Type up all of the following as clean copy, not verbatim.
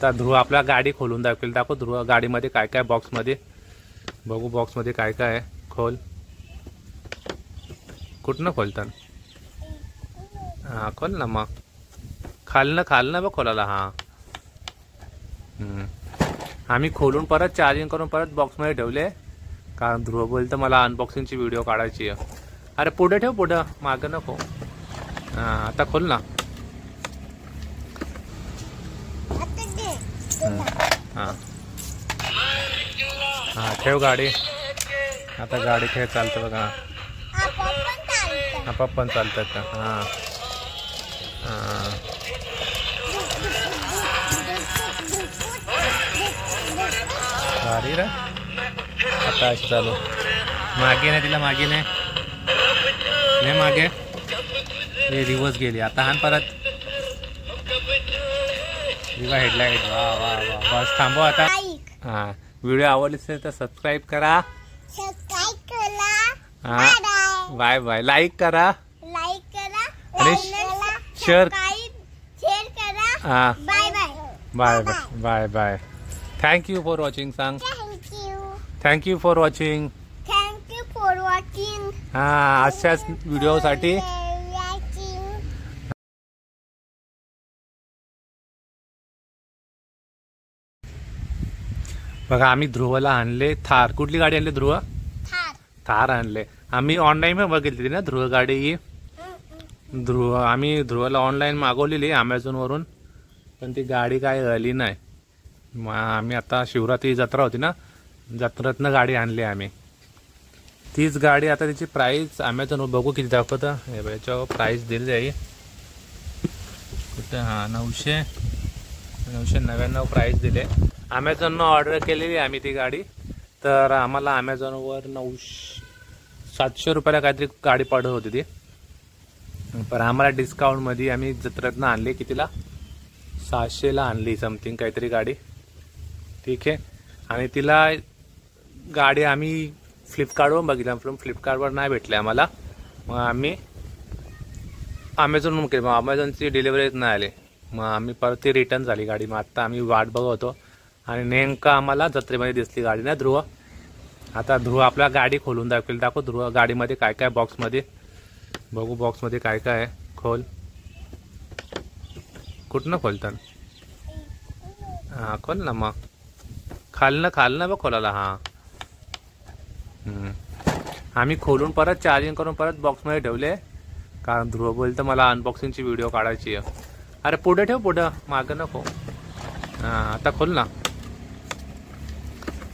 आता ध्रुव आपल्या गाडी खोलून दाखवेल. दाखव ध्रुव गाडीमध्ये काय काय बॉक्समध्ये. बघू बॉक्समध्ये काय काय आहे. खोल. कुठनं खोलतात. हां खोल ना मग. खालनं बघ खोलायला. हां आम्ही खोलून परत चार्जिंग करून परत बॉक्समध्ये ठेवले. कारण ध्रुव बोलतं मला अनबॉक्सिंगची व्हिडिओ काढायची आहे. अरे पुढे ठेव पुढं मागं नको. हां आता खोल ना. हां हां ठेव गाडी. आता गाडी खेळ चालतं बघा. आपाप पण चालतात का. हां हां गाडी रे आता अशी चालू. मागे नाही तिला मागे नाही मागे. हे रिवर्स गेली. आता हान परत रिवा हेडलाईट. वा वा वा बस थांबव आता. हां व्हिडिओ आवडली असेल तर सबस्क्राईब करा. हां बाय बाय. लाईक करा आणि शेअर करा. हां bye bye bye bye. Thank you for watching सांग. Thank you for watching. हां अशाच व्हिडिओसाठी बघा. आम्ही ध्रुवला आणले थार. कुठली गाडी आणली ध्रुव. थार आणले. आम्ही ऑनलाईन बघितली ना ध्रुव गाडी ही. आम्ही ध्रुवला ऑनलाईन मागवलेली अमेझॉनवरून. पण ती गाडी काय आली नाही. मग आम्ही आता शिवरात्री जत्रा होती ना जत्रेतनं गाडी आणली आम्ही. तीच गाडी आता त्याची प्राइस अमेझॉनवर बघू किती दाखवतं. हे बघ याच्यावर प्राइस दिली आहे कुठे. हां 999 प्राइस दिले. अमेझॉननं ऑर्डर केलेली आम्ही ती गाडी. तर आम्हाला अमेझॉनवर 700 रुपयाला काहीतरी गाडी पडत होती ती. पण आम्हाला डिस्काउंटमध्ये आम्ही जत्रेतनं आणली. कितीला 600ला आणली समथिंग काहीतरी गाडी. ठीक आहे. आणि तिला गाडी आम्ही फ्लिपकार्टवर बघितलं. पण फ्लिपकार्टवर नाही भेटले आम्हाला. मग आम्ही अमेझॉनवरून केली. मग अमेझॉनची डिलिव्हरीच नाही आली. मग आम्ही परत ती रिटर्न झाली गाडी. मग आत्ता आम्ही वाट बघत होतो आणि नेमकं आम्हाला जत्रेमध्ये दिसली गाडी ना ध्रुव. आता ध्रुव आपल्या गाडी खोलून दाखवेल. दाखव ध्रुव गाडीमध्ये काय काय बॉक्समध्ये. बघू बॉक्समध्ये काय काय आहे. खोल. कुठनं खोलतात. हां खोल ना मग. खालनं बघ खोलायला. हां आम्ही खोलून परत चार्जिंग करून परत बॉक्समध्ये ठेवले. कारण ध्रुव बोलतं मला अनबॉक्सिंगची व्हिडिओ काढायची आहे. अरे पुढे ठेव पुढं मागं नको. हां आता खोल ना.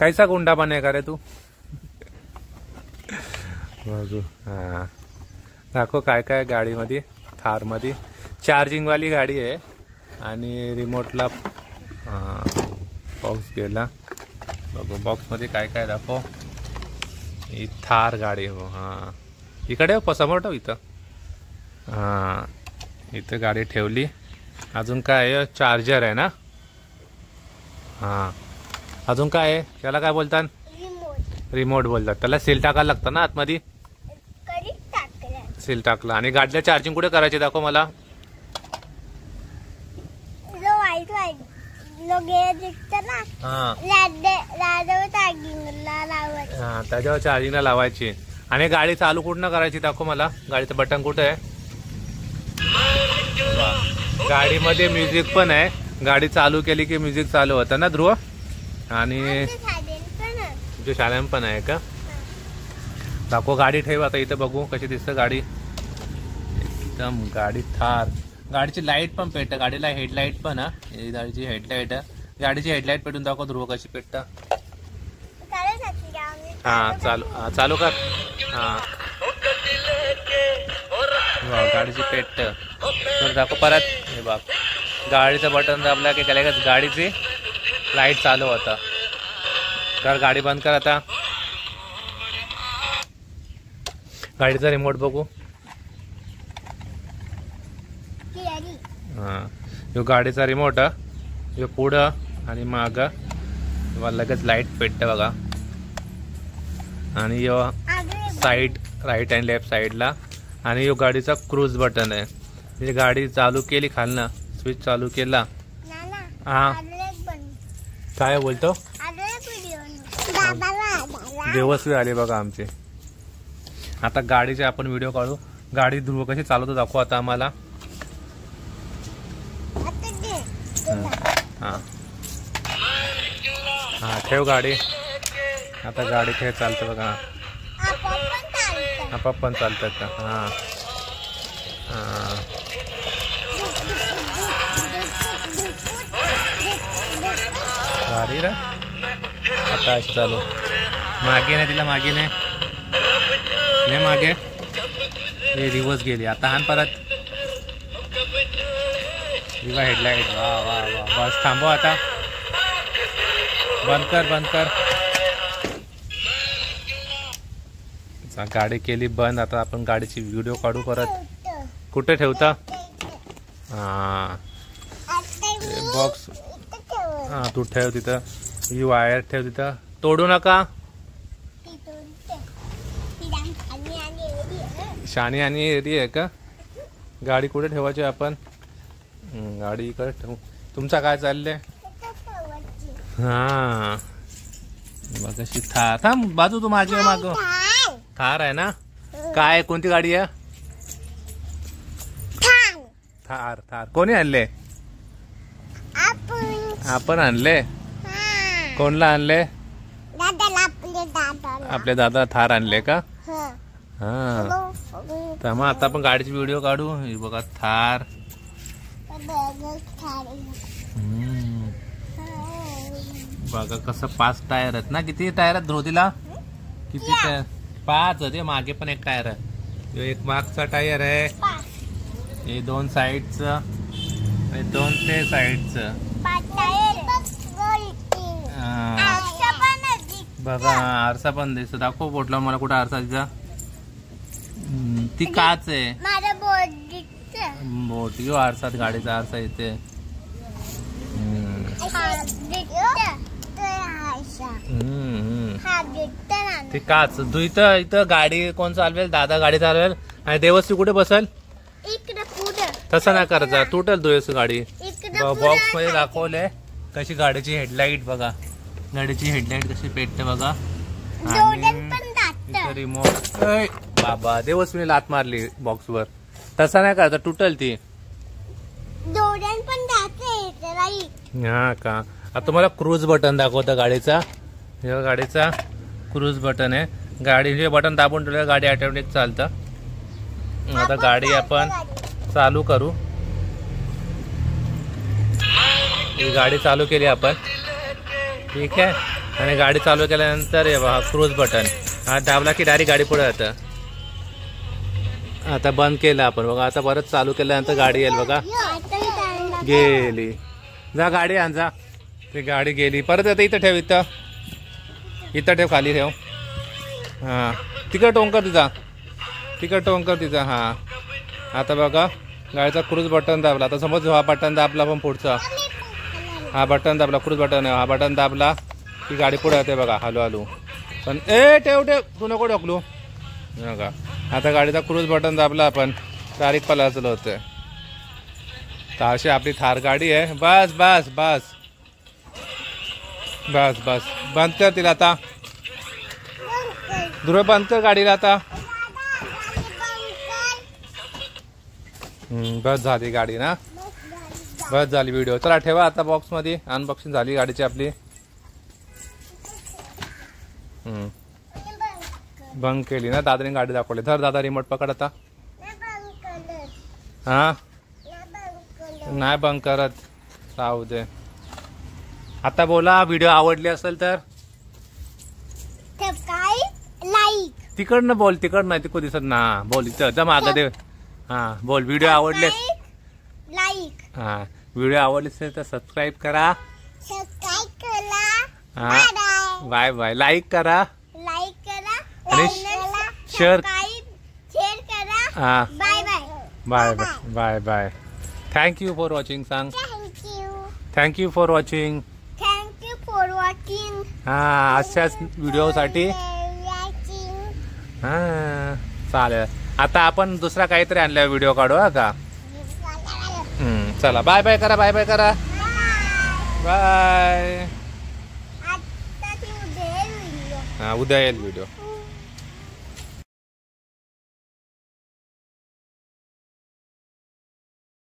कैसा गुंडा बने का रे तू. बघू. हां दाखव काय काय गाडीमध्ये. थारमध्ये चार्जिंगवाली गाडी आहे. आणि रिमोटला बॉक्स गेला. बघू बॉक्समध्ये काय काय दाखव. ही थार गाडी हो. हां इकडे समोर ठेव इथं. हां इथं गाडी ठेवली. अजून काय आहे. चार्जर आहे ना. हां अजून काय आहे. त्याला काय बोलतात. रिमोट बोलतात त्याला. सील टाकायला लागतं ना आतमध्ये. सील टाकला. आणि गाडीला चार्जिंग कुठे करायची दाखव मला. त्याच्यावर चार्जिंगला लावायची. आणि गाडी चालू कुठनं करायची दाखव मला. गाडीचं बटन कुठे आहे. गाडीमध्ये म्युझिक पण आहे. गाडी चालू केली की म्युझिक चालू होतं ना ध्रुव. आणि तुझे शालेम पण आहे का. दाखव गाडी ठेव आता इथं. बघू कशी दिसतं गाडी. एकदम गाडी थार. गाडीची लाईट पण पेटतं. गाडीला हेडलाईट पण. गाडीची हेडलाईट. गाडीची हेडलाईट पेटून दाखव ध्रुव कशी पेटतं. हां चालू कर. हां गाडीची पेटत तर दाखव परत. हे बघ गाडीचं बटन दाबला की त्याला गाडीची लाईट चालू होता. तर गाडी बंद कर आता. गाडीचा रिमोट बघू. हां यो गाडीचा रिमोट. यो पुढं आणि मागं लगेच लाईट पेटतं बघा. आणि यो साईड राईट अँड लेफ्ट साईडला. आणि यो गाडीचा क्रूज बटन आहे. म्हणजे गाडी चालू केली खालनं स्विच चालू केला. हां काय बोलतो देवस्वी आले बघा आमचे. आता गाडीचे आपण व्हिडिओ काढू. गाडी ध्रुव कशी चालवतो दाखवू आता आम्हाला. हा हा ठेव गाडी. आता गाडी खेळ चालतं बघा. आपाप पण चालतात का. हा हा गाडी रा आता अशी चालू. मागे नाही तिला मागे नाही मागे. हे रिवर्स गेली आता. हान परत रिवा हेडलाईट. वा वा वा बस थांबव आता. बंद कर. गाडी केली बंद. आता आपण गाडीची व्हिडिओ काढू परत. कुठे ठेवता. हा बॉक्स. हा तू ठेव तिथं. ही वायर ठेव तिथं. तोडू नका. शानी आणि रेडी आहे का. गाडी कुठे ठेवायची आपण. गाडी इकडे ठेवू. तुमचा काय चाललंय. हा कशी थार. थांब बाजू तू माझी माग. थार आहे ना. काय कोणती गाडी आहे. थार कोणी आणले. आपण आणले. कोणला आणले. आपले दादा थार आणले का. हा तर मग आता आपण गाडीची व्हिडिओ काढू. हे बघा थार. बघा कसं 5 टायर आहेत ना. किती टायर आहेत ध्रुवतीला. किती टायर. 5 आहे. मागे पण एक टायर आहे. एक मागचा टायर आहे. हे 2 साईडचं आणि 2 ते साईडचं. बघा आरसा पण दिसतो. दाखव बोटला मला कुठं आरसा तिचा. ती काच आहे. बोट यो आरसात गाडीचा आरसा येते. ती काच. तू इथं गाडी कोण चालवेल. दादा गाडी चालवेल आणि देवस्वी कुठे बसल. तसं नाही करायचं. तुटल दुयस गाडी. बॉक्स मध्ये दाखवले कशी गाडीची हेडलाईट. बघा गाडीची हेडलाईट कशी पेटते बघा. आणि रिमोट. बाबा देवस्वीने लात मारली बॉक्स वर. तसा नाही करायचा. तुटल ती. हा का. आता तुम्हाला क्रूज बटन दाखवतं गाडीचा. हे गाडीचा क्रूज बटन आहे. गाडीचे बटन दाबून ठेवलं गाडी ऑटोमॅटिक चालतं. आता गाडी आपण चालू करू. ही गाडी चालू केली आपण. ठीक आहे. आणि गाडी चालू केल्यानंतर हे बघा क्रूज बटन. हा दाबला की डायरेक्ट गाडी पुढे जातं. आता बंद केलं आपण बघा. आता परत चालू केल्यानंतर गाडी येईल बघा. गेली. जा गाडी आण जा. ती गाडी गेली. परत आता इथं ठेव. इथं ठेव. खाली ठेव. हा तिकड टोंकर तिचा. हा आता बघा गाडीचा क्रूज बटन दाबला. आता समज हा बटन दाबला पण पुढचा. हा बटन दाबला क्रूज बटन आहे. हा बटन दाबला की गाडी पुढे येते बघा. हलू पण ठेव तू नको ढकलू बघा. आता गाडीचा क्रूज बटन दाबला आपण डायरेक्ट पलाचलं होतं. तर अशी आपली थार गाडी आहे. बस बस बस बस बस बंद कर तिला आता. ध्रुव बंद कर गाडीला आता. बस झाली गाडी ना. बस झाली व्हिडिओ. चला ठेवा आता बॉक्स मध्ये. अनबॉक्सिंग झाली गाडीची आपली. बंद केली ना. दादाने गाडी दाखवली. धर दादा रिमोट पकड आता. हा नाही बंद करत. राहू दे. आता बोला व्हिडिओ आवडली असेल तर लाईक. तिकडनं बोल. तिकड नाही तिकडं दिसत ना. बोल इथं जा मागं दे. हा बोल. व्हिडिओ आवडले. लाईक. हा व्हिडिओ आवडले असेल तर सबस्क्राईब करा. हा बाय बाय. लाईक करा. आणि शेअर करा. हा bye bye bye bye. Thank you for watching सांग. Thank you for watching. हा अशाच व्हिडिओसाठी. हा चालेल. आता आपण दुसरा काहीतरी आणल्या व्हिडिओ काढू का. चला बाय बाय करा. बाय बाय करा. बाय. हा, उद्या येईल व्हिडिओ.